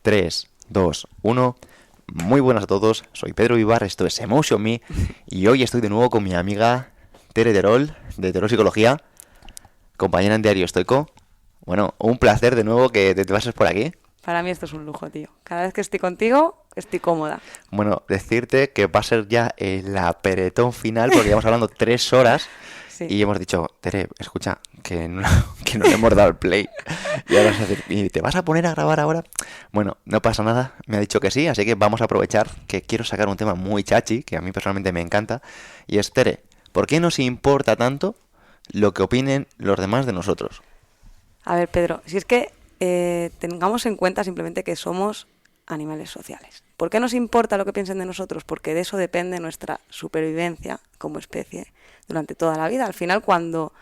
3, 2, 1. Muy buenas a todos, soy Pedro Vivar, esto es Emotion Me y hoy estoy de nuevo con mi amiga Tere Terol, de Terol Psicología, compañera en Diario Estoico. Bueno, un placer de nuevo que te pases por aquí. Para mí esto es un lujo, tío. Cada vez que estoy contigo, estoy cómoda. Bueno, decirte que va a ser ya el aperetón final porque llevamos hablando 3 horas Sí. y hemos dicho, Tere, escucha, que no le hemos dado el play. Y ahora vas a decir, ¿y te vas a poner a grabar ahora? Bueno, no pasa nada, me ha dicho que sí, así que vamos a aprovechar que quiero sacar un tema muy chachi, que a mí personalmente me encanta, y es, Tere, ¿por qué nos importa tanto lo que opinen los demás de nosotros? A ver, Pedro, si es que tengamos en cuenta simplemente que somos animales sociales. ¿Por qué nos importa lo que piensen de nosotros? Porque de eso depende nuestra supervivencia como especie durante toda la vida. Al final, cuando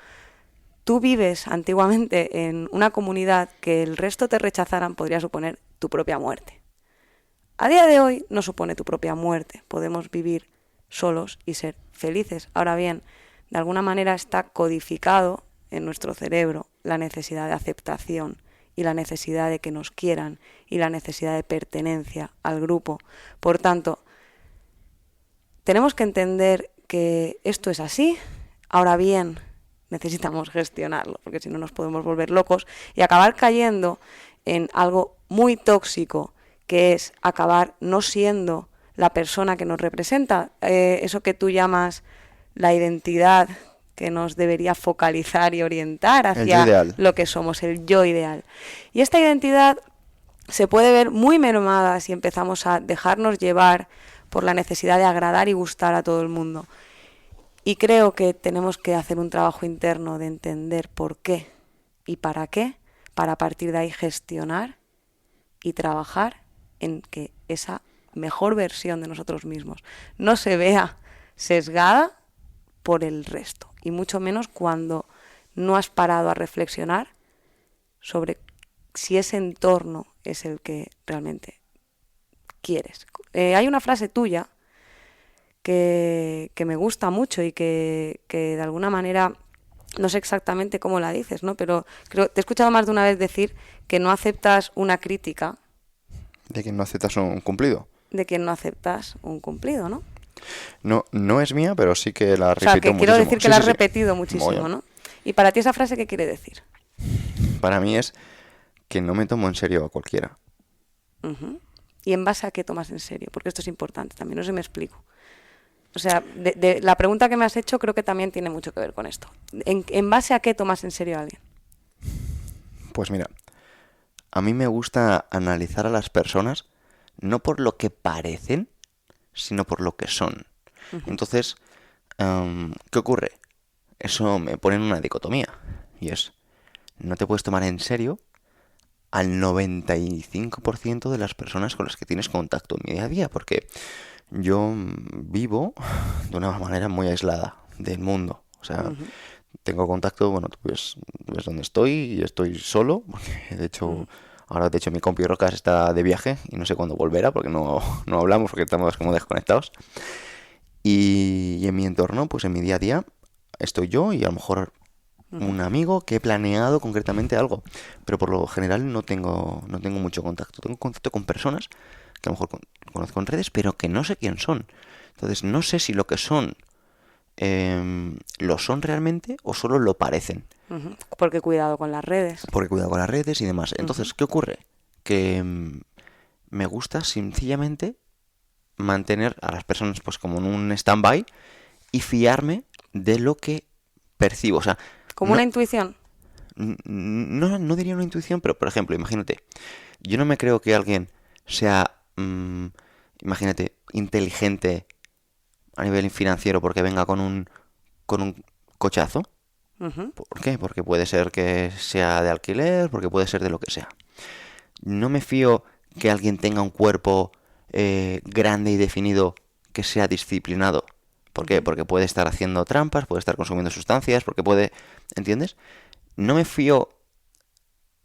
tú vives antiguamente en una comunidad que el resto te rechazaran, podría suponer tu propia muerte. A día de hoy no supone tu propia muerte. Podemos vivir solos y ser felices. Ahora bien, de alguna manera está codificado en nuestro cerebro la necesidad de aceptación y la necesidad de que nos quieran y la necesidad de pertenencia al grupo. Por tanto, tenemos que entender que esto es así. Ahora bien, necesitamos gestionarlo, porque si no nos podemos volver locos y acabar cayendo en algo muy tóxico, que es acabar no siendo la persona que nos representa, eso que tú llamas la identidad que nos debería focalizar y orientar El yo hacia ideal. lo que somos, el yo ideal. Y esta identidad se puede ver muy mermada si empezamos a dejarnos llevar por la necesidad de agradar y gustar a todo el mundo. Y creo que tenemos que hacer un trabajo interno de entender por qué y para qué, para a partir de ahí gestionar y trabajar en que esa mejor versión de nosotros mismos no se vea sesgada por el resto, y mucho menos cuando no has parado a reflexionar sobre si ese entorno es el que realmente quieres. Hay una frase tuya que me gusta mucho y que de alguna manera, no sé exactamente cómo la dices, ¿no? Pero creo, te he escuchado más de una vez decir que no aceptas una crítica De que no aceptas un cumplido. de quien no aceptas un cumplido, ¿no? No, no es mía, pero sí que la O sea, repito que quiero muchísimo. decir que Sí, la sí, has sí. repetido muchísimo, Mogollón. ¿no? Y para ti esa frase, ¿qué quiere decir? Para mí es que no me tomo en serio a cualquiera. Uh-huh. ¿Y en base a qué tomas en serio? Porque esto es importante también, no sé si me explico. O sea, la pregunta que me has hecho creo que también tiene mucho que ver con esto. ¿En base a qué tomas en serio a alguien? Pues mira, a mí me gusta analizar a las personas no por lo que parecen, sino por lo que son. Uh-huh. Entonces, ¿qué ocurre? Eso me pone en una dicotomía. Y es, no te puedes tomar en serio al 95% de las personas con las que tienes contacto en mi día a día, porque yo vivo de una manera muy aislada del mundo. O sea, Uh-huh. tengo contacto, bueno, tú ves dónde estoy y estoy solo, porque de hecho, ahora de hecho mi compi Rocas está de viaje y no sé cuándo volverá, porque no hablamos, porque estamos como desconectados. Y en mi entorno, pues en mi día a día, estoy yo y a lo mejor un amigo que he planeado concretamente algo, pero por lo general no tengo mucho contacto. Tengo contacto con personas que a lo mejor conozco en redes, pero que no sé quién son. Entonces no sé si lo que son lo son realmente o solo lo parecen. Uh-huh. Porque cuidado con las redes. Porque cuidado con las redes y demás. Entonces, Uh-huh. ¿qué ocurre? Que me gusta sencillamente mantener a las personas pues como en un stand-by y fiarme de lo que percibo. O sea, Como no, una intuición. no diría una intuición, pero por ejemplo, imagínate, yo no me creo que alguien sea, imagínate, inteligente a nivel financiero porque venga con un cochazo. Uh-huh. ¿Por qué? Porque puede ser que sea de alquiler, porque puede ser de lo que sea. No me fío que alguien tenga un cuerpo grande y definido que sea disciplinado. ¿Por qué? Porque puede estar haciendo trampas, puede estar consumiendo sustancias, porque puede... ¿Entiendes? No me fío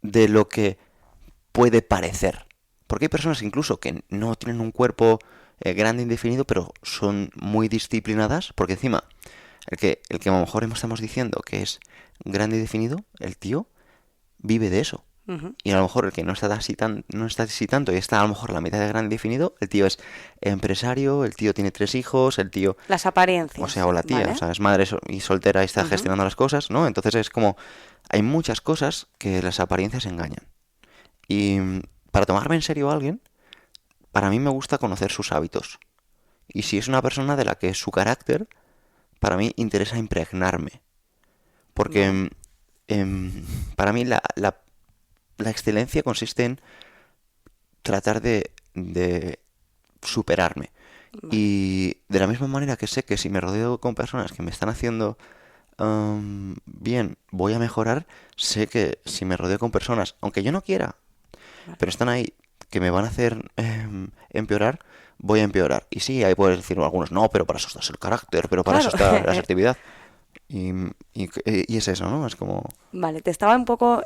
de lo que puede parecer. Porque hay personas incluso que no tienen un cuerpo grande y indefinido, pero son muy disciplinadas, porque encima, el que a lo mejor estamos diciendo que es grande y definido, el tío vive de eso. Ujú. Y a lo mejor el que no está así tanto y está a lo mejor la mitad de gran definido, el tío es empresario, el tío tiene 3 hijos, el tío, Las o sea, apariencias, o la tía, o ¿vale? sea, es madre y soltera y está Ujú. gestionando las cosas, ¿no? Entonces es como, hay muchas cosas que las apariencias engañan. Y para tomarme en serio a alguien, para mí me gusta conocer sus hábitos. Y si es una persona de la que su carácter, para mí interesa impregnarme. Porque Vale, para mí la excelencia consiste en tratar de superarme. vale. Y de la misma manera que sé que si me rodeo con personas que me están haciendo bien, voy a mejorar, sé que si me rodeo con personas, aunque yo no quiera, Vale. pero están ahí, que me van a hacer empeorar, voy a empeorar. Y sí, ahí puedes decir algunos, no, pero para eso está el carácter, pero para eso Claro. está la asertividad. Y es eso, ¿no? Es como... Vale, te estaba un poco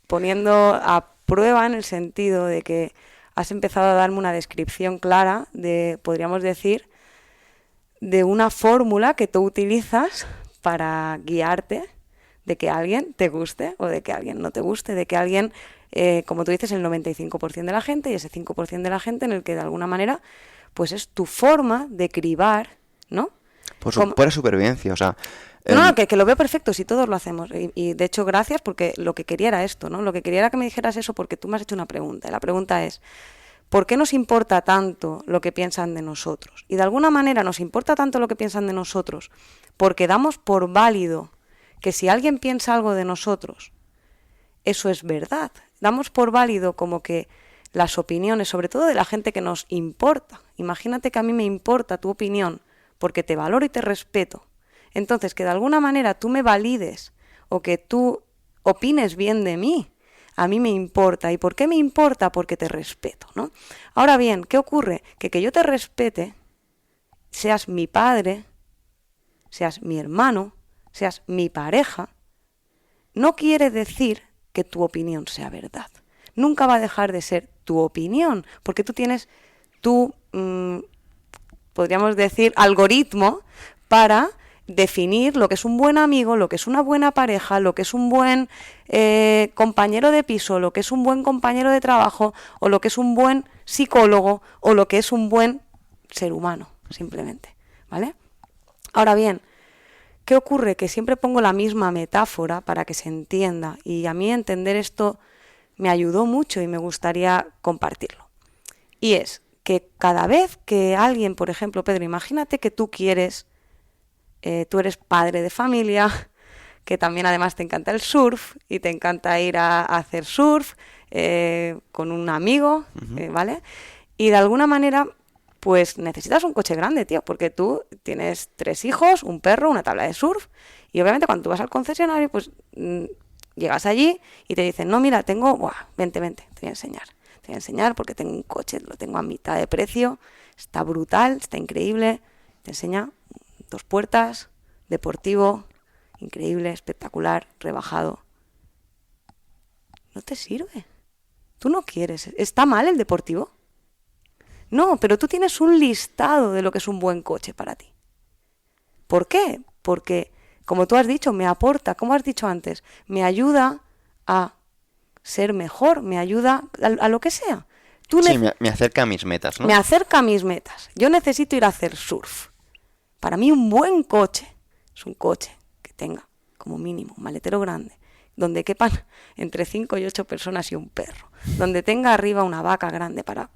poniendo a prueba en el sentido de que has empezado a darme una descripción clara de, podríamos decir, de una fórmula que tú utilizas para guiarte de que alguien te guste o de que alguien no te guste, de que alguien, como tú dices, el 95% de la gente y ese 5% de la gente en el que de alguna manera pues es tu forma de cribar, ¿no? Por su Como, pura supervivencia, o sea... no, em, no, que lo veo perfecto, si todos lo hacemos. Y de hecho, gracias porque lo que quería era esto, ¿no? Lo que quería era que me dijeras eso porque tú me has hecho una pregunta. Y la pregunta es, ¿por qué nos importa tanto lo que piensan de nosotros? Y de alguna manera nos importa tanto lo que piensan de nosotros porque damos por válido que si alguien piensa algo de nosotros, eso es verdad. Damos por válido como que las opiniones, sobre todo de la gente que nos importa. Imagínate que a mí me importa tu opinión porque te valoro y te respeto. Entonces, que de alguna manera tú me valides o que tú opines bien de mí, a mí me importa. ¿Y por qué me importa? Porque te respeto, ¿no? Ahora bien, ¿qué ocurre? Que yo te respete, seas mi padre, seas mi hermano, seas mi pareja, no quiere decir que tu opinión sea verdad. Nunca va a dejar de ser tu opinión, porque tú tienes tu, podríamos decir, algoritmo para definir lo que es un buen amigo, lo que es una buena pareja, lo que es un buen compañero de piso, lo que es un buen compañero de trabajo, o lo que es un buen psicólogo, o lo que es un buen ser humano, simplemente. ¿Vale? Ahora bien, ¿qué ocurre? Que siempre pongo la misma metáfora para que se entienda, y a mí entender esto me ayudó mucho y me gustaría compartirlo. Y es que cada vez que alguien, por ejemplo, Pedro, imagínate que tú quieres, tú eres padre de familia, que también además te encanta el surf y te encanta ir a hacer surf con un amigo, ujú. ¿vale? Y de alguna manera, pues necesitas un coche grande, tío, porque tú tienes 3 hijos, un perro, una tabla de surf, y obviamente cuando tú vas al concesionario, pues llegas allí y te dicen, no, mira, tengo, buah, vente, vente, te voy a enseñar. Te voy a enseñar porque tengo un coche, lo tengo a mitad de precio, está brutal, está increíble. Te enseña 2 puertas, deportivo, increíble, espectacular, rebajado. No te sirve. Tú no quieres. ¿Está mal el deportivo? No, pero tú tienes un listado de lo que es un buen coche para ti. ¿Por qué? Porque, como tú has dicho, me aporta, como has dicho antes, me ayuda a ser mejor, me ayuda a lo que sea. Tú Sí, me acerca a mis metas, me ¿no? acerca a mis metas. Yo necesito ir a hacer surf. Para mí un buen coche es un coche que tenga como mínimo un maletero grande, donde quepan entre 5 y 8 personas y un perro, donde tenga arriba una vaca grande para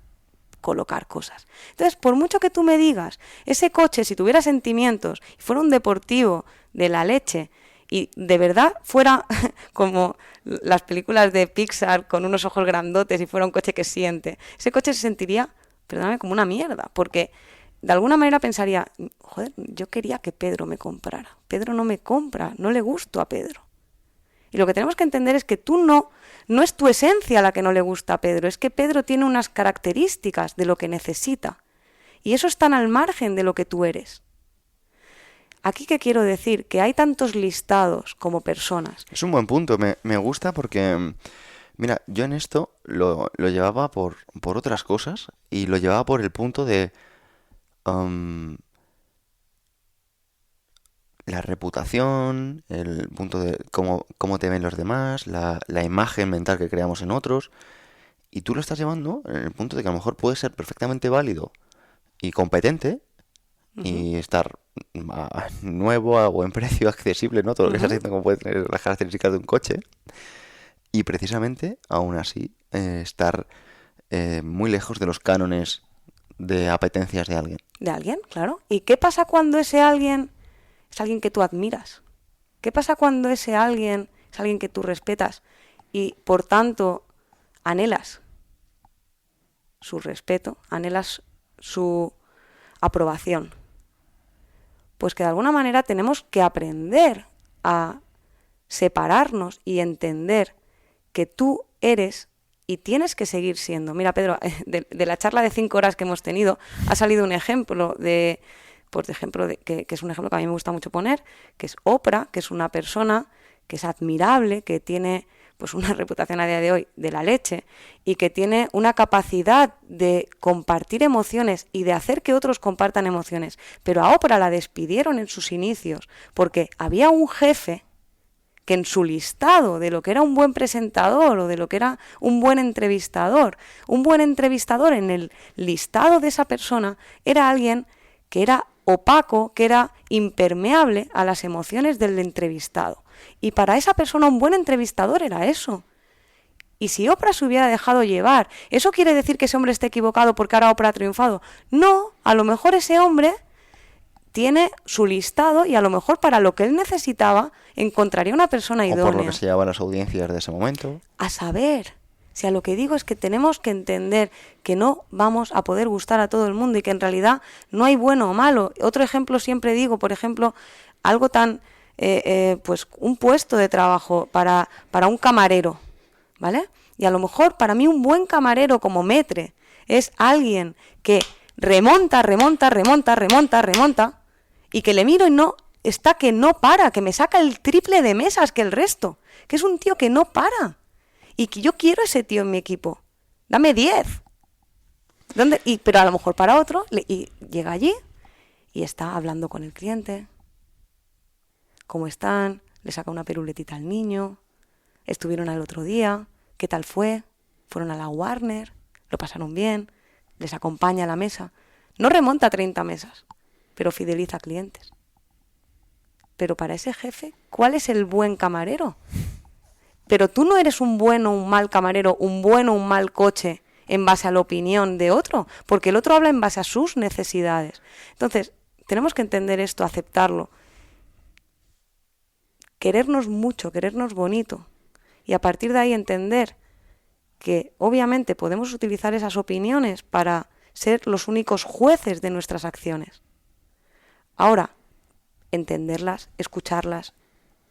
colocar cosas. Entonces, por mucho que tú me digas, ese coche, si tuviera sentimientos y fuera un deportivo de la leche y de verdad fuera como las películas de Pixar con unos ojos grandotes y fuera un coche que siente, ese coche se sentiría, perdóname, como una mierda, porque de alguna manera pensaría, joder, yo quería que Pedro me comprara. Pedro no me compra, no le gusto a Pedro. Y lo que tenemos que entender es que no es tu esencia la que no le gusta a Pedro, es que Pedro tiene unas características de lo que necesita. Y eso está al margen de lo que tú eres. Aquí qué quiero decir, que hay tantos listados como personas. Es un buen punto, me gusta porque, mira, yo en esto lo llevaba por otras cosas y lo llevaba por el punto de... am, la reputación, el punto de cómo te ven los demás, la imagen mental que creamos en otros, y tú lo estás llevando en el punto de que a lo mejor puede ser perfectamente válido y competente Ujú, y estar nuevo a buen precio, accesible, ¿no? Todo lo que estás ujú. diciendo como puede tener las características de un coche, y precisamente, aún así, estar muy lejos de los cánones de apetencias de alguien. De alguien, claro. ¿Y qué pasa cuando ese alguien es alguien que tú admiras? ¿Qué pasa cuando ese alguien es alguien que tú respetas y por tanto anhelas su respeto, anhelas su aprobación? Pues que de alguna manera tenemos que aprender a separarnos y entender que tú eres y tienes que seguir siendo. Mira, Pedro, de la charla de 5 horas que hemos tenido ha salido un ejemplo de, pues de ejemplo que es un ejemplo que a mí me gusta mucho poner, que es Oprah, que es una persona que es admirable, que tiene pues una reputación a día de hoy de la leche y que tiene una capacidad de compartir emociones y de hacer que otros compartan emociones. Pero a Oprah la despidieron en sus inicios porque había un jefe que en su listado de lo que era un buen presentador o de lo que era un buen entrevistador en el listado de esa persona era alguien que era opaco, que era impermeable a las emociones del entrevistado. Y para esa persona un buen entrevistador era eso. Y si Oprah se hubiera dejado llevar, ¿eso quiere decir que ese hombre esté equivocado porque ahora Oprah ha triunfado? No, a lo mejor ese hombre tiene su listado y a lo mejor para lo que él necesitaba encontraría una persona O por lo que idónea. se llaman las audiencias de ese momento. A saber, si a lo que digo es que tenemos que entender que no vamos a poder gustar a todo el mundo y que en realidad no hay bueno o malo. Otro ejemplo siempre digo, por ejemplo, algo tan, pues un puesto de trabajo para un camarero, ¿vale? Y a lo mejor para mí un buen camarero como Metre es alguien que remonta y que le miro y no está que no para, que me saca el triple de mesas que el resto, que es un tío que no para y que yo quiero ese tío en mi equipo. Dame 10. Pero a lo mejor para otro y llega allí y está hablando con el cliente. ¿Cómo están? Le saca una peruletita al niño. Estuvieron al otro día. ¿Qué tal fue? Fueron a la Warner. Lo pasaron bien. Les acompaña a la mesa. No remonta 30 mesas, pero fideliza clientes. Pero para ese jefe, ¿cuál es el buen camarero? Pero tú no eres un bueno o un mal camarero, un bueno o un mal coche en base a la opinión de otro, porque el otro habla en base a sus necesidades. Entonces, tenemos que entender esto, aceptarlo, querernos mucho, querernos bonito, y a partir de ahí entender que obviamente podemos utilizar esas opiniones para ser los únicos jueces de nuestras acciones. Ahora, entenderlas, escucharlas,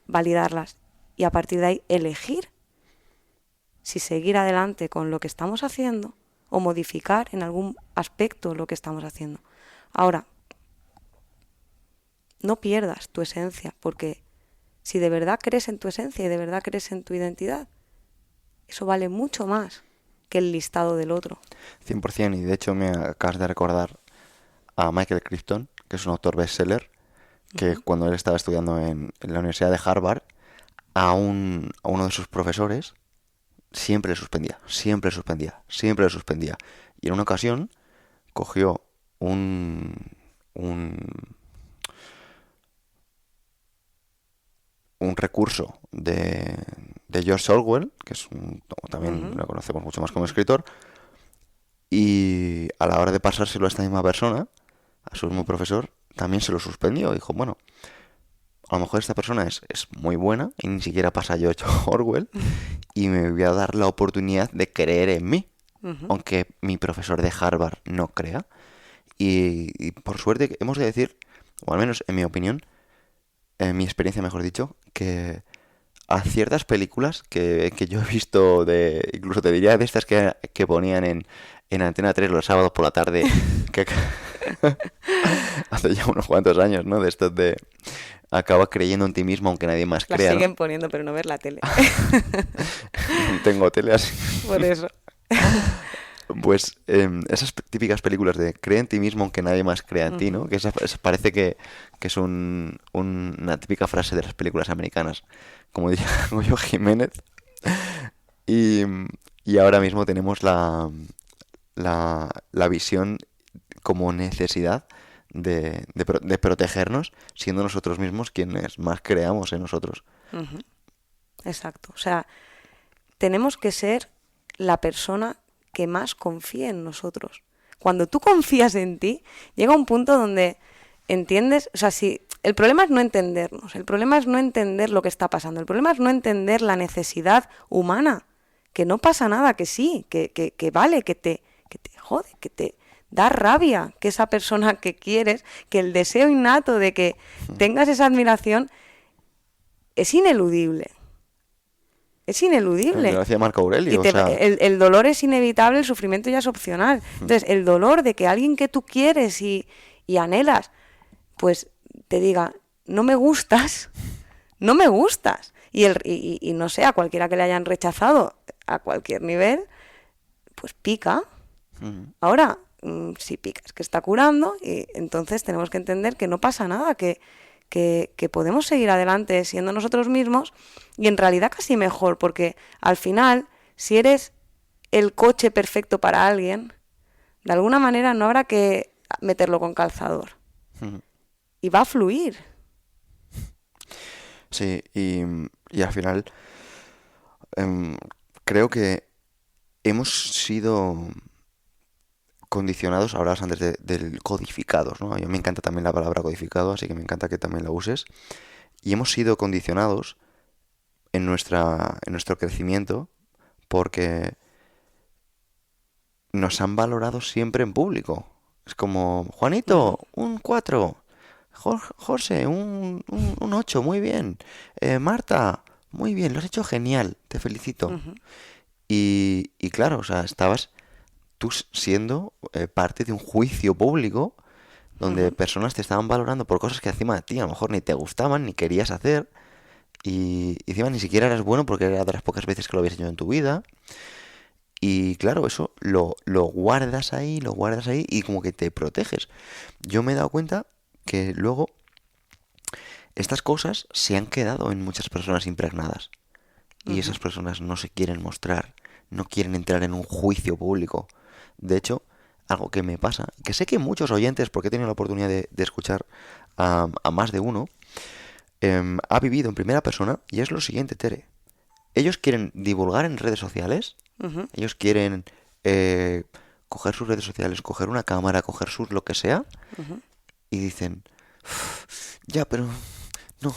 validarlas y a partir de ahí elegir si seguir adelante con lo que estamos haciendo o modificar en algún aspecto lo que estamos haciendo. Ahora, no pierdas tu esencia, porque si de verdad crees en tu esencia y de verdad crees en tu identidad, eso vale mucho más que el listado del otro. 100%, y de hecho me acabas de recordar a Michael Crichton, que es un autor bestseller, que cuando él estaba estudiando en la Universidad de Harvard, a uno de sus profesores siempre le suspendía, siempre le suspendía, siempre le suspendía. Y en una ocasión cogió un, un recurso de George Orwell, que es también lo conocemos mucho más como escritor, y a la hora de pasárselo a esta misma persona, a su mismo profesor, también se lo suspendió. Dijo, bueno, a lo mejor esta persona es muy buena y ni siquiera pasa George Orwell y me voy a dar la oportunidad de creer en mí, aunque mi profesor de Harvard no crea. Y por suerte hemos de decir, o al menos en mi opinión, en mi experiencia mejor dicho, que a ciertas películas que yo he visto, incluso te diría de estas que ponían en Antena 3 los sábados por la tarde, que hace ya unos cuantos años, ¿no? De estos de acaba creyendo en ti mismo aunque nadie más Las crea, siguen ¿no? poniendo, pero no ver la tele. Tengo tele así. Por eso. Pues esas típicas películas de cree en ti mismo aunque nadie más crea en ti, Ujú. ¿no? Que esa parece que es una típica frase de las películas americanas, como diría Goyo Jiménez. Y, y ahora mismo tenemos la visión como necesidad de protegernos, siendo nosotros mismos quienes más creamos en nosotros. Ujú. Exacto. O sea, tenemos que ser la persona que más confíe en nosotros. Cuando tú confías en ti, llega un punto donde entiendes, o sea, si el problema es no entendernos, el problema es no entender lo que está pasando, el problema es no entender la necesidad humana, que no pasa nada, que sí, que vale, que te jode, que te da rabia que esa persona que quieres, que el deseo innato de que tengas esa admiración es ineludible. Es Lo ineludible. hacía Marco Y Aurelio, o sea, el dolor es inevitable, el sufrimiento ya es opcional. Entonces, el dolor de que alguien que tú quieres y anhelas, pues te diga, no me gustas, no me gustas. Y no sé, a cualquiera que le hayan rechazado a cualquier nivel, pues pica. ujú, Ahora, si pica es que está curando y entonces tenemos que entender que no pasa nada, que podemos seguir adelante siendo nosotros mismos y en realidad casi mejor, porque al final, si eres el coche perfecto para alguien, de alguna manera no habrá que meterlo con calzador ujú. y va a fluir. Sí, y al final em, creo que hemos sido condicionados, hablabas antes del codificados, ¿no? A mí me encanta también la palabra codificado, así que me encanta que también la uses. Y hemos sido condicionados en nuestro crecimiento porque nos han valorado siempre en público. Es como, Ujú, Juanito, un 4. José, un 8, muy bien. Marta, muy bien, lo has hecho genial, te felicito. ujú, Y claro, o sea, estabas tú siendo parte de un juicio público donde ujú. personas te estaban valorando por cosas que encima de ti a lo mejor ni te gustaban ni querías hacer y encima ni siquiera eras bueno porque era de las pocas veces que lo habías hecho en tu vida. Y claro, eso lo guardas ahí y como que te proteges. Yo me he dado cuenta que luego estas cosas se han quedado en muchas personas impregnadas y Ujú. esas personas no se quieren mostrar, no quieren entrar en un juicio público. De hecho, algo que me pasa, que sé que muchos oyentes, porque he tenido la oportunidad de escuchar a más de uno, ha vivido en primera persona y es lo siguiente, Tere. Ellos quieren divulgar en redes sociales, Ujú, ellos quieren eh, coger sus redes sociales, coger una cámara, coger sus lo que sea, ujú. y dicen, ya, pero no.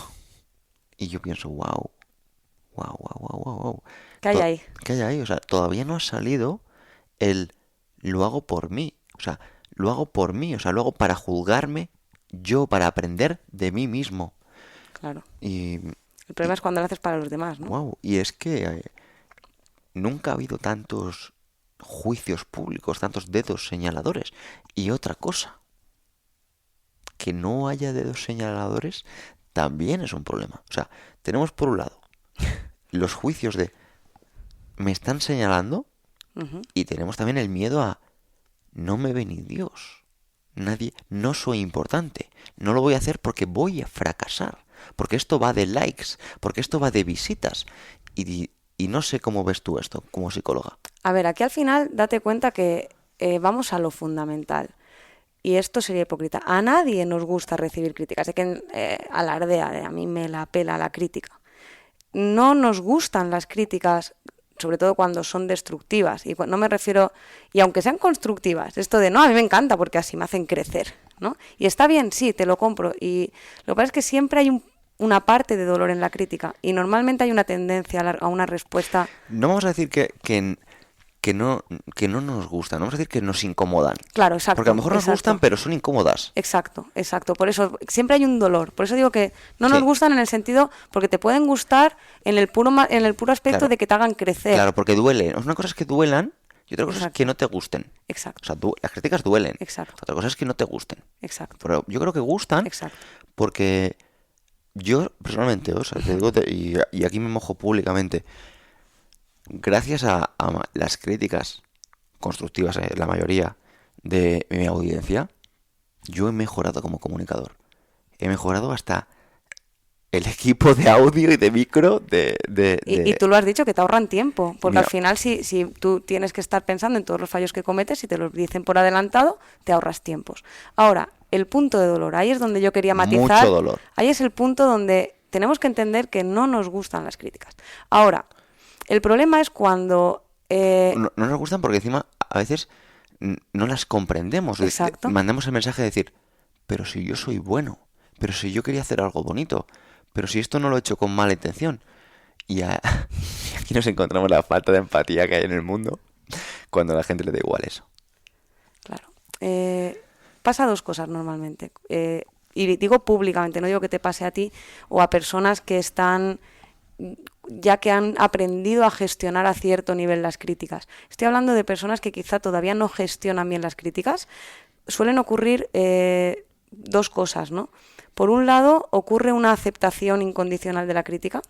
Y yo pienso, wow, wow, wow, wow, wow, wow. ¿Qué hay ahí? ¿Qué hay ahí? O sea, todavía no ha salido el lo hago por mí. O sea, lo hago por mí. O sea, lo hago para juzgarme yo, para aprender de mí mismo. Claro. Y, El problema es cuando lo haces para los demás, ¿no? wow, y es que nunca ha habido tantos juicios públicos, tantos dedos señaladores. Y otra cosa, que no haya dedos señaladores también es un problema. O sea, tenemos por un lado los juicios de me están señalando Ujú. y tenemos también el miedo a no me ve ni Dios. Nadie, no soy importante. No lo voy a hacer porque voy a fracasar. Porque esto va de likes, porque esto va de visitas. Y no sé cómo ves tú esto como psicóloga. A ver, aquí al final date cuenta que vamos a lo fundamental. Y esto sería hipócrita. A nadie nos gusta recibir críticas. Sé que alardea de a mí me la pela la crítica. No nos gustan las críticas, sobre todo cuando son destructivas. Y no me refiero, y aunque sean constructivas, esto de no, a mí me encanta porque así me hacen crecer, ¿no? Y está bien, sí, te lo compro. Y lo que pasa es que siempre hay una parte de dolor en la crítica. Y normalmente hay una tendencia a una respuesta. No vamos a decir que no, que no nos gustan, no vamos a decir que nos incomodan. Claro, Porque a lo exacto, mejor nos gustan, exacto. pero son incómodas. Exacto, exacto. Por eso siempre hay un dolor. Por eso digo que no nos Sí, gustan en el sentido, porque te pueden gustar en el puro, en el puro aspecto claro, de que te hagan crecer. claro, porque duele. Una cosa es que duelan y otra cosa es que Exacto, no te gusten. O exacto, sea, las críticas duelen. exacto, Otra cosa es que no te gusten. exacto, Pero yo creo que gustan exacto. porque yo personalmente, o sea, te digo, y aquí me mojo públicamente, gracias a las críticas constructivas, la mayoría de mi audiencia, yo he mejorado como comunicador. He mejorado hasta el equipo de audio y de micro Y tú lo has dicho, que te ahorran tiempo, porque Mira, al final si tú tienes que estar pensando en todos los fallos que cometes y te los dicen por adelantado, te ahorras tiempos. Ahora, el punto de dolor, ahí es donde yo quería matizar, mucho dolor. ahí es el punto donde tenemos que entender que no nos gustan las críticas. Ahora, el problema es cuando... No nos gustan porque encima a veces no las comprendemos. Exacto. Mandamos el mensaje de decir, pero si yo soy bueno, pero si yo quería hacer algo bonito, pero si esto no lo he hecho con mala intención. Y y aquí nos encontramos la falta de empatía que hay en el mundo cuando a la gente le da igual eso. Claro. Pasa dos cosas normalmente. Y digo públicamente, no digo que te pase a ti o a personas que están, ya que han aprendido a gestionar a cierto nivel las críticas. Estoy hablando de personas que quizá todavía no gestionan bien las críticas. Suelen ocurrir dos cosas, ¿no? Por un lado, ocurre una aceptación incondicional de la crítica.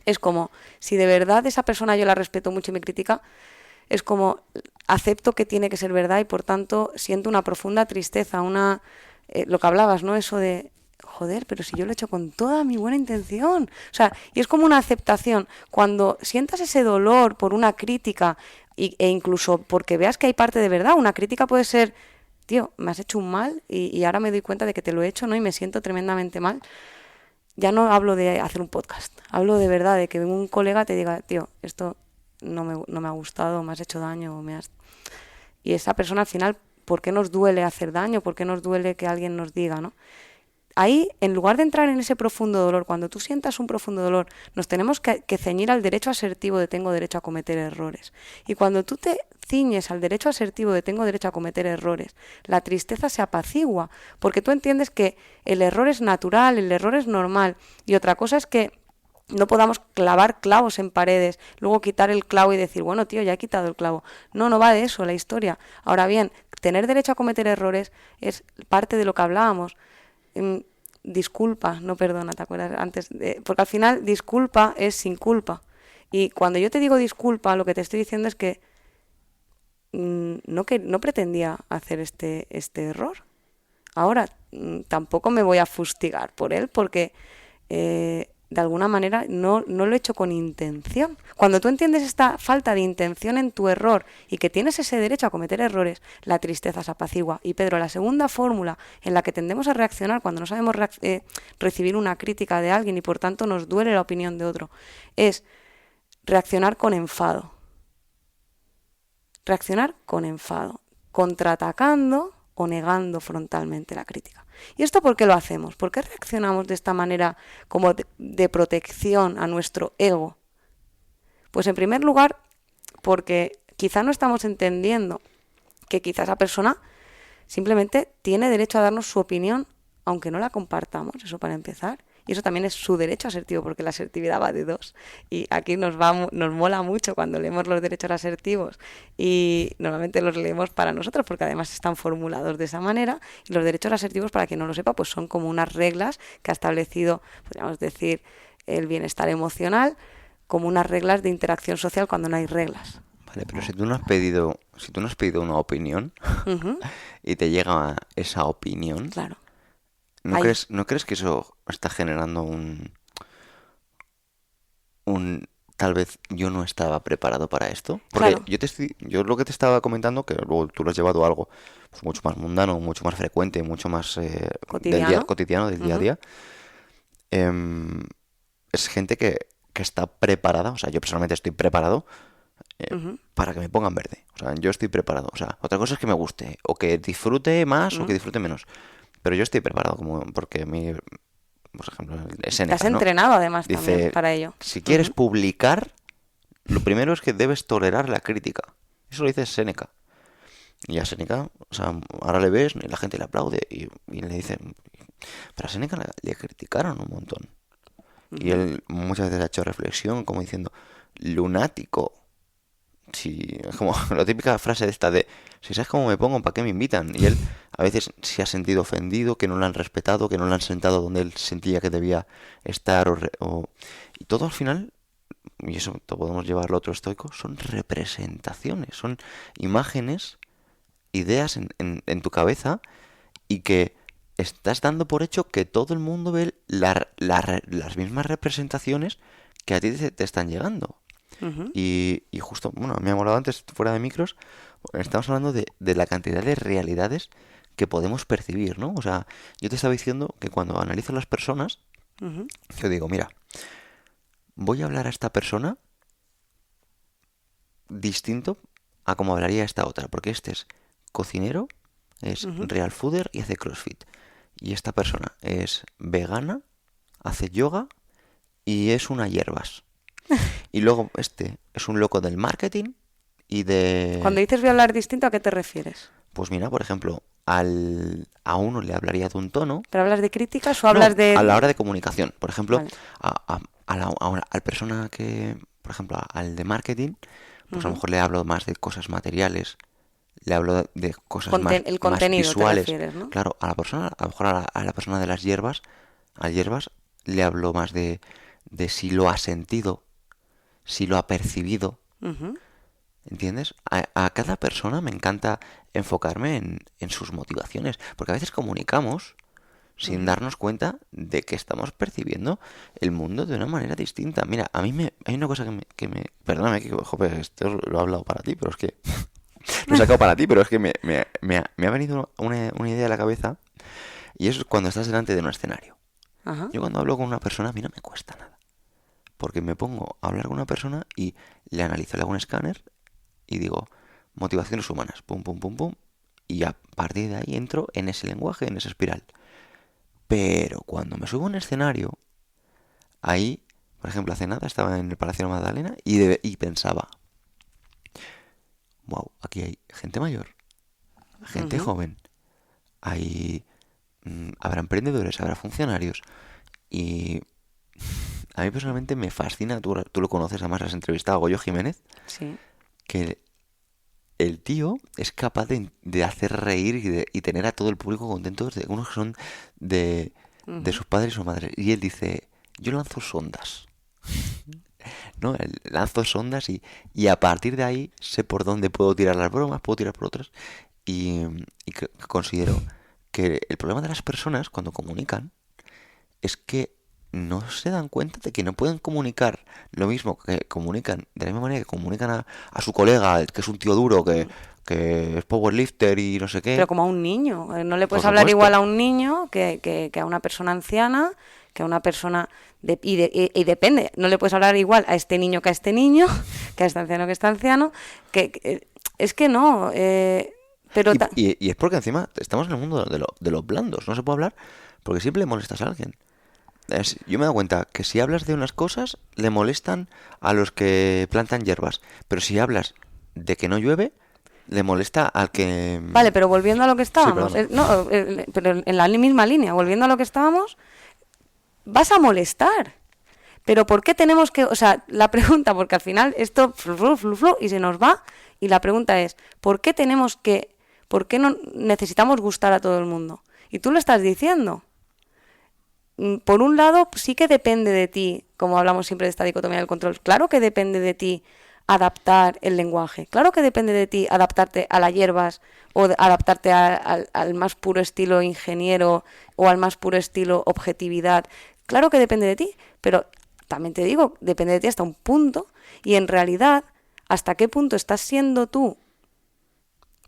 Es como, si de verdad esa persona yo la respeto mucho y me critica, es como, acepto que tiene que ser verdad y por tanto siento una profunda tristeza, lo que hablabas, ¿no? Eso de, joder, pero si yo lo he hecho con toda mi buena intención. O sea, y es como una aceptación. Cuando sientas ese dolor por una crítica e incluso porque veas que hay parte de verdad, una crítica puede ser, tío, me has hecho un mal y ahora me doy cuenta de que te lo he hecho, ¿no? Y me siento tremendamente mal. Ya no hablo de hacer un podcast, hablo de verdad, de que un colega te diga, tío, esto no me ha gustado, me has hecho daño, Y esa persona al final, ¿por qué nos duele hacer daño? ¿Por qué nos duele que alguien nos diga, ¿no? Ahí, en lugar de entrar en ese profundo dolor, cuando tú sientas un profundo dolor, nos tenemos que ceñir al derecho asertivo de tengo derecho a cometer errores. Y cuando tú te ciñes al derecho asertivo de tengo derecho a cometer errores, la tristeza se apacigua, porque tú entiendes que el error es natural, el error es normal, y otra cosa es que no podamos clavar clavos en paredes, luego quitar el clavo y decir, bueno, tío, ya he quitado el clavo. No, no va de eso la historia. Ahora bien, tener derecho a cometer errores es parte de lo que hablábamos. Disculpa, no perdona, ¿te acuerdas? Porque al final disculpa es sin culpa. Y cuando yo te digo disculpa, lo que te estoy diciendo es que no pretendía hacer este error. Ahora, tampoco me voy a fustigar por él porque de alguna manera no lo he hecho con intención. Cuando tú entiendes esta falta de intención en tu error y que tienes ese derecho a cometer errores, la tristeza se apacigua. Y Pedro, la segunda fórmula en la que tendemos a reaccionar cuando no sabemos recibir una crítica de alguien y por tanto nos duele la opinión de otro, es reaccionar con enfado. Reaccionar con enfado, contraatacando o negando frontalmente la crítica. ¿Y esto por qué lo hacemos? ¿Por qué reaccionamos de esta manera como de protección a nuestro ego? Pues en primer lugar, porque quizá no estamos entendiendo que quizá esa persona simplemente tiene derecho a darnos su opinión, aunque no la compartamos, eso para empezar. Y eso también es su derecho asertivo, porque la asertividad va de dos. Y aquí nos mola mucho cuando leemos los derechos asertivos y normalmente los leemos para nosotros, porque además están formulados de esa manera. Y los derechos asertivos, para quien no lo sepa, pues son como unas reglas que ha establecido, podríamos decir, el bienestar emocional, como unas reglas de interacción social cuando no hay reglas. Vale, pero si tú no has pedido una opinión y te llega esa opinión, Claro. ¿No crees que eso está generando tal vez yo no estaba preparado para esto? Porque Claro. yo lo que te estaba comentando, que luego tú lo has llevado a algo pues, mucho más mundano, mucho más frecuente, mucho más Cotidiano. cotidiano, del día a día, es gente que está preparada, o sea, yo personalmente estoy preparado para que me pongan verde. O sea, yo estoy preparado. O sea, otra cosa es que me guste, o que disfrute más o que disfrute menos. Pero yo estoy preparado, porque a mí, por ejemplo, es Te has Séneca, ¿no? entrenado además Dice, también para ello. si quieres publicar, lo primero es que debes tolerar la crítica. Eso lo dice Séneca. Y a Séneca, o sea, ahora le ves y la gente le aplaude y le dice, pero a Séneca le criticaron un montón. Y él muchas veces ha hecho reflexión como diciendo, lunático. Si, es como la típica frase de esta de, si sabes cómo me pongo, ¿para qué me invitan? Y él a veces se ha sentido ofendido, que no lo han respetado, que no lo han sentado donde él sentía que debía estar. Y todo al final, y eso podemos llevarlo a otro estoico, son representaciones, son imágenes, ideas en tu cabeza y que estás dando por hecho que todo el mundo ve las mismas representaciones que a ti te están llegando. Ujú. Y justo, bueno, me ha molado antes, fuera de micros, estamos hablando de la cantidad de realidades que podemos percibir, ¿no? O sea, yo te estaba diciendo que cuando analizo las personas, Ujú. yo digo, mira, voy a hablar a esta persona distinto a como hablaría a esta otra, porque este es cocinero, es Ujú. real fooder y hace CrossFit. Y esta persona es vegana, hace yoga y es una hierbas. Y luego este es un loco del marketing y Cuando de... dices voy a hablar distinto, ¿a qué te refieres? Pues mira, por ejemplo, a uno le hablaría de un tono. ¿Pero hablas de críticas o No, hablas a la de...? hora de comunicación. Por ejemplo, Vale. al persona que, por ejemplo, al de marketing, pues a lo Ujú. mejor le hablo más de cosas materiales, le hablo de cosas El más contenido te visuales. refieres, ¿no? Claro, a la persona, a lo mejor a la persona de las hierbas, a hierbas, le hablo más de si lo ha sentido, si lo ha percibido, Ujú. ¿entiendes? A cada persona me encanta enfocarme en sus motivaciones, porque a veces comunicamos sin Ujú. darnos cuenta de que estamos percibiendo el mundo de una manera distinta. Mira, hay una cosa perdóname, que joder, esto lo he hablado para ti, pero es que lo he sacado para ti, pero es que me ha venido una idea a la cabeza, y eso es cuando estás delante de un escenario. Ajá. Yo cuando hablo con una persona, a mí no me cuesta nada, porque me pongo a hablar con una persona y le analizo, le hago un escáner y digo, motivaciones humanas, pum, pum, pum, pum, y a partir de ahí entro en ese lenguaje, en esa espiral. Pero cuando me subo a un escenario, ahí, por ejemplo, hace nada estaba en el Palacio de la Magdalena y pensaba, wow, aquí hay gente mayor, gente Ujú. joven, habrá emprendedores, habrá funcionarios, y a mí personalmente me fascina, tú lo conoces, además has entrevistado a Goyo Jiménez, Sí. que el tío es capaz de hacer reír y tener a todo el público contentos, de unos que son de Ujú. sus padres y sus madres. Y él dice, yo lanzo sondas, ¿no? Lanzo sondas y a partir de ahí sé por dónde puedo tirar las bromas, puedo tirar por otras. Y, y considero que el problema de las personas cuando comunican es que no se dan cuenta de que no pueden comunicar lo mismo que comunican, de la misma manera que comunican a su colega, que es un tío duro, que es powerlifter y no sé Pero qué, como a un niño. No le por puedes hablar igual supuesto. a un niño que a una persona anciana, que a una persona... y depende, no le puedes hablar igual a este niño que a este niño, que a este anciano que a este anciano, es que no. Pero Y es porque encima estamos en el mundo de los blandos, no se puede hablar porque siempre le molestas a alguien. Yo me he dado cuenta que si hablas de unas cosas, le molestan a los que plantan hierbas. Pero si hablas de que no llueve, le molesta al que... vale, pero volviendo a lo que Sí, estábamos, perdona. no, pero en la misma línea, volviendo a lo que estábamos, vas a molestar. Pero ¿por qué tenemos que, o sea, la pregunta, porque al final esto flu, y se nos va, y la pregunta es, ¿por qué tenemos que, por qué no necesitamos gustar a todo el mundo? Y tú lo estás diciendo. Por un lado, sí que depende de ti, como hablamos siempre de esta dicotomía del control, claro que depende de ti adaptar el lenguaje, claro que depende de ti adaptarte a las hierbas o adaptarte al más puro estilo ingeniero o al más puro estilo objetividad, claro que depende de ti, pero también te digo, depende de ti hasta un punto y en realidad, hasta qué punto estás siendo tú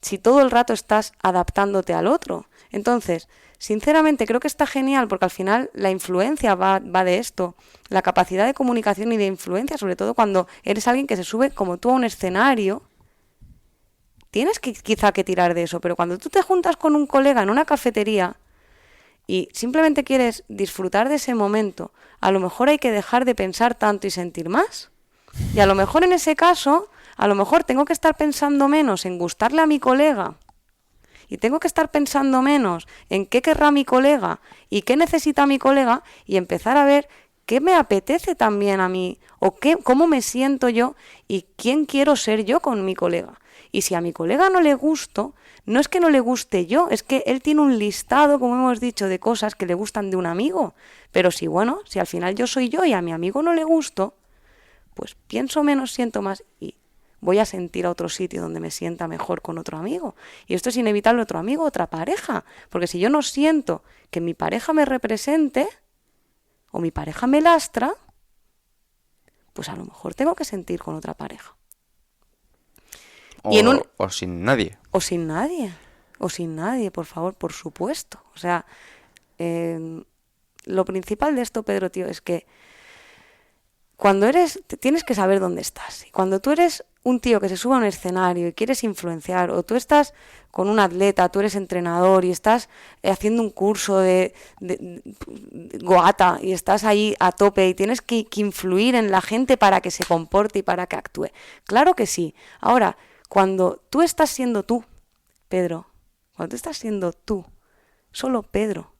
si todo el rato estás adaptándote al otro. Entonces, sinceramente creo que está genial porque al final la influencia va de esto, la capacidad de comunicación y de influencia, sobre todo cuando eres alguien que se sube como tú a un escenario, tienes que quizá que tirar de eso, pero cuando tú te juntas con un colega en una cafetería y simplemente quieres disfrutar de ese momento, a lo mejor hay que dejar de pensar tanto y sentir más. Y a lo mejor en ese caso, a lo mejor tengo que estar pensando menos en gustarle a mi colega y tengo que estar pensando menos en qué querrá mi colega y qué necesita mi colega y empezar a ver qué me apetece también a mí o cómo me siento yo y quién quiero ser yo con mi colega. Y si a mi colega no le gusto, no es que no le guste yo, es que él tiene un listado, como hemos dicho, de cosas que le gustan de un amigo. Pero si, bueno, si al final yo soy yo y a mi amigo no le gusto, pues pienso menos, siento más y voy a sentir a otro sitio donde me sienta mejor con otro amigo. Y esto es inevitable, otro amigo, otra pareja. Porque si yo no siento que mi pareja me represente o mi pareja me lastra, pues a lo mejor tengo que sentir con otra pareja. O sin nadie. O sin nadie. O sin nadie, por favor, por supuesto. O sea, lo principal de esto, Pedro, tío, es que tienes que saber dónde estás. Y cuando tú eres un tío que se sube a un escenario y quieres influenciar, o tú estás con un atleta, tú eres entrenador y estás haciendo un curso de Goata y estás ahí a tope y tienes que influir en la gente para que se comporte y para que actúe. Claro que sí. Ahora, cuando tú estás siendo tú, Pedro, cuando tú estás siendo tú, solo Pedro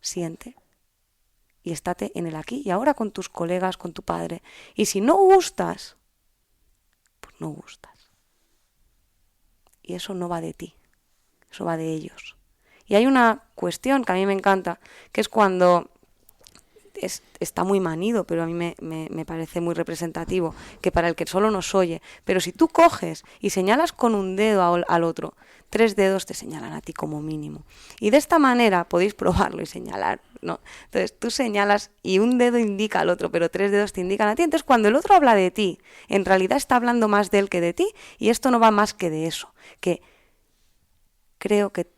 siente y estate en el aquí y ahora con tus colegas, con tu padre. Y si no gustas, pues no gustas. Y eso no va de ti, eso va de ellos. Y hay una cuestión que a mí me encanta, que es cuando está muy manido, pero a mí me parece muy representativo, que para el que solo nos oye, pero si tú coges y señalas con un dedo al otro, 3 dedos te señalan a ti como mínimo. Y de esta manera podéis probarlo y señalar, ¿no? Entonces tú señalas y un dedo indica al otro, pero 3 dedos te indican a ti. Entonces cuando el otro habla de ti, en realidad está hablando más de él que de ti, y esto no va más que de eso, que creo que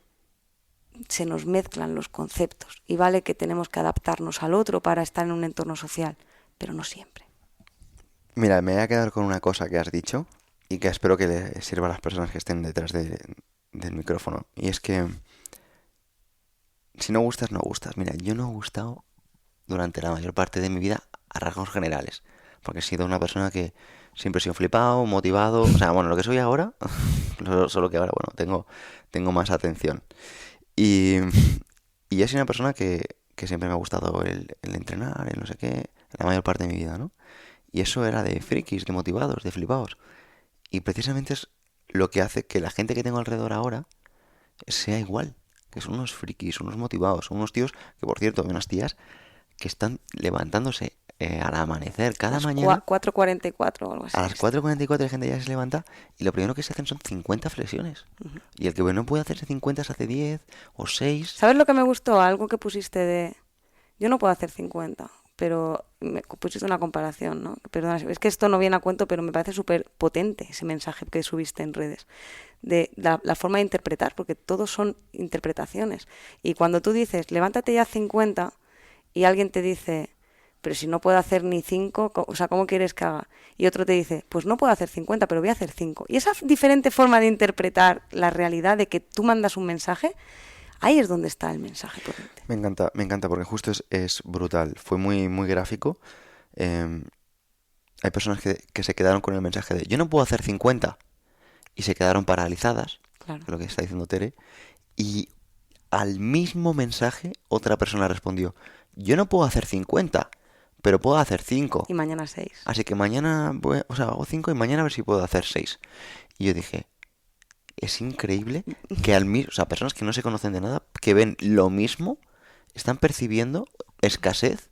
se nos mezclan los conceptos y vale que tenemos que adaptarnos al otro para estar en un entorno social, pero no siempre. Mira, me voy a quedar con una cosa que has dicho y que espero que le sirva a las personas que estén detrás del micrófono. Y es que si no gustas, no gustas. Mira, yo no he gustado durante la mayor parte de mi vida a rasgos generales, porque he sido una persona que siempre he sido flipado, motivado, o sea, bueno, lo que soy ahora, solo que ahora, bueno, tengo más atención. Y yo soy una persona que siempre me ha gustado el entrenar, el no sé qué, la mayor parte de mi vida, ¿no? Y eso era de frikis, de motivados, de flipados. Y precisamente es lo que hace que la gente que tengo alrededor ahora sea igual. Que son unos frikis, unos motivados, son unos tíos que, por cierto, hay unas tías que están levantándose al amanecer cada mañana. 4:44 o algo así. A las 4:44 la gente ya se levanta y lo primero que se hacen son 50 flexiones. Uh-huh. Y el que no puede hacerse 50 se hace 10 o 6. ¿Sabes lo que me gustó? Algo que pusiste de... Yo no puedo hacer 50, pero me pusiste una comparación, ¿no? Perdona, es que esto no viene a cuento, pero me parece súper potente ese mensaje que subiste en redes. De la forma de interpretar, porque todos son interpretaciones. Y cuando tú dices, levántate ya 50, y alguien te dice, pero si no puedo hacer ni 5, o sea, ¿cómo quieres que haga? Y otro te dice, pues no puedo hacer 50, pero voy a hacer 5. Y esa diferente forma de interpretar la realidad de que tú mandas un mensaje, ahí es donde está el mensaje potente. Me encanta porque justo es brutal. Fue muy, muy gráfico. Hay personas que se quedaron con el mensaje de yo no puedo hacer 50 y se quedaron paralizadas, Claro. lo que está diciendo Tere, y al mismo mensaje otra persona respondió, yo no puedo hacer 50, pero puedo hacer 5. Y mañana 6. Así que mañana, hago 5 y mañana a ver si puedo hacer 6. Y yo dije, es increíble que personas que no se conocen de nada, que ven lo mismo, están percibiendo escasez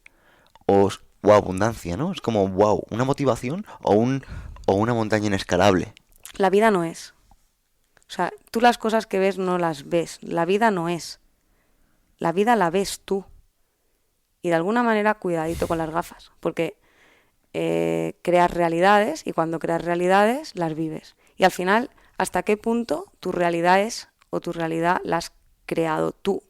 o abundancia, ¿no? Es como, wow, una motivación o una montaña inescalable. La vida no es. O sea, tú las cosas que ves no las ves. La vida no es. La vida la ves tú. Y de alguna manera, cuidadito con las gafas. Porque creas realidades y cuando creas realidades, las vives. Y al final, ¿hasta qué punto tu realidad es o tu realidad la has creado tú?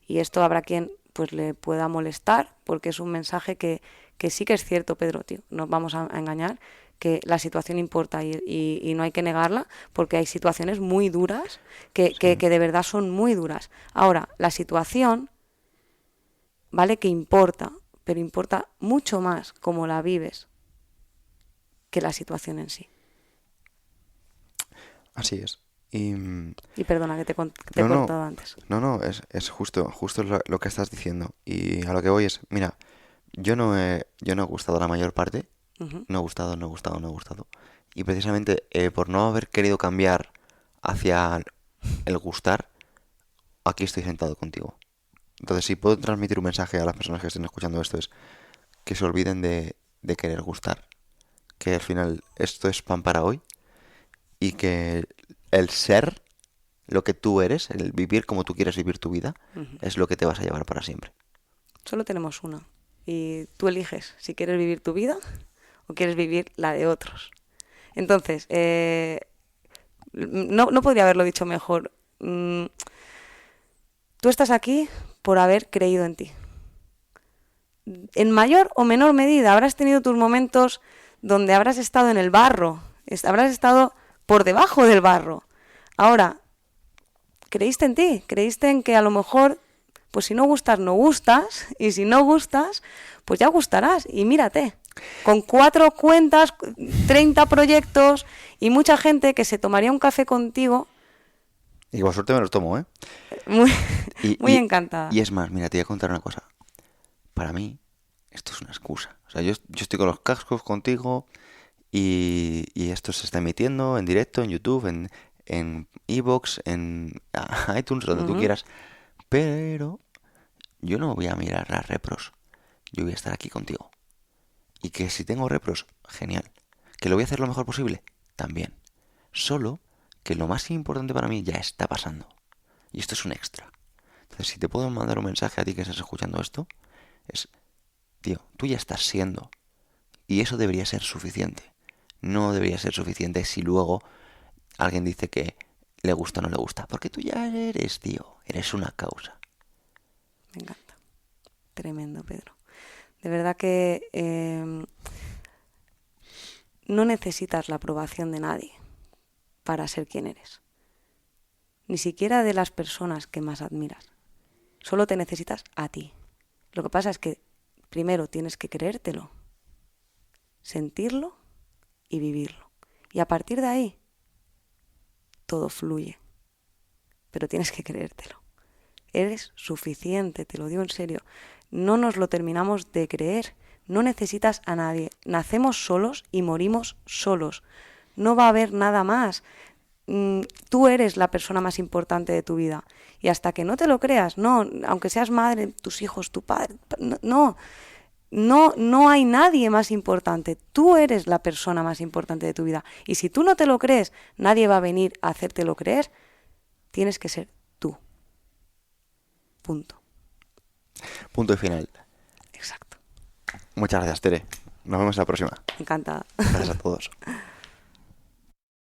Y esto habrá quien pues le pueda molestar porque es un mensaje que sí que es cierto, Pedro, tío. No vamos a engañar, que la situación importa y no hay que negarla porque hay situaciones muy duras que de verdad son muy duras. Ahora, la situación, vale que importa, pero importa mucho más cómo la vives que la situación en sí. Así es. Y perdona que te he cortado antes. No, es justo lo que estás diciendo. Y a lo que voy es, mira, yo no he gustado la mayor parte. Uh-huh. No he gustado. Y precisamente por no haber querido cambiar hacia el gustar, aquí estoy sentado contigo. Entonces, si puedo transmitir un mensaje a las personas que estén escuchando esto, es que se olviden de querer gustar. que al final esto es pan para hoy y que el ser lo que tú eres, el vivir como tú quieres vivir tu vida, Ujú. es lo que te vas a llevar para siempre. Solo tenemos una. Y tú eliges si quieres vivir tu vida o quieres vivir la de otros. Entonces, no podría haberlo dicho mejor. Tú estás aquí por haber creído en ti. En mayor o menor medida habrás tenido tus momentos donde habrás estado en el barro, habrás estado por debajo del barro. Ahora, creíste en ti, creíste en que a lo mejor, pues si no gustas, no gustas, y si no gustas, pues ya gustarás, y mírate, con 4 cuentas, 30 proyectos y mucha gente que se tomaría un café contigo, Y por suerte me los tomo, ¿eh? muy, Y, muy y, encantada. y es más, mira, te voy a contar una cosa. Para mí, esto es una excusa. O sea, yo estoy con los cascos contigo y esto se está emitiendo en directo, en YouTube, en iVoox, en iTunes, donde tú Ujú. quieras. Pero yo no voy a mirar las repros. Yo voy a estar aquí contigo. Y que si tengo repros, genial. Que lo voy a hacer lo mejor posible, también. Solo que lo más importante para mí ya está pasando. Y esto es un extra. Entonces, si te puedo mandar un mensaje a ti que estás escuchando esto, es, tío, tú ya estás siendo. Y eso debería ser suficiente. No debería ser suficiente si luego alguien dice que le gusta o no le gusta. Porque tú ya eres, tío. Eres una causa. Me encanta. Tremendo, Pedro. De verdad que no necesitas la aprobación de nadie para ser quien eres. Ni siquiera de las personas que más admiras. Solo te necesitas a ti. Lo que pasa es que primero tienes que creértelo, sentirlo y vivirlo. Y a partir de ahí, todo fluye. Pero tienes que creértelo. Eres suficiente, te lo digo en serio. No nos lo terminamos de creer. No necesitas a nadie. Nacemos solos y morimos solos. No va a haber nada más. Tú eres la persona más importante de tu vida. Y hasta que no te lo creas, no, aunque seas madre, tus hijos, tu padre, no hay nadie más importante. Tú eres la persona más importante de tu vida. Y si tú no te lo crees, nadie va a venir a hacértelo creer. Tienes que ser tú. Punto. Punto y final. Exacto. Muchas gracias, Tere. Nos vemos en la próxima. Encantada. Gracias a todos.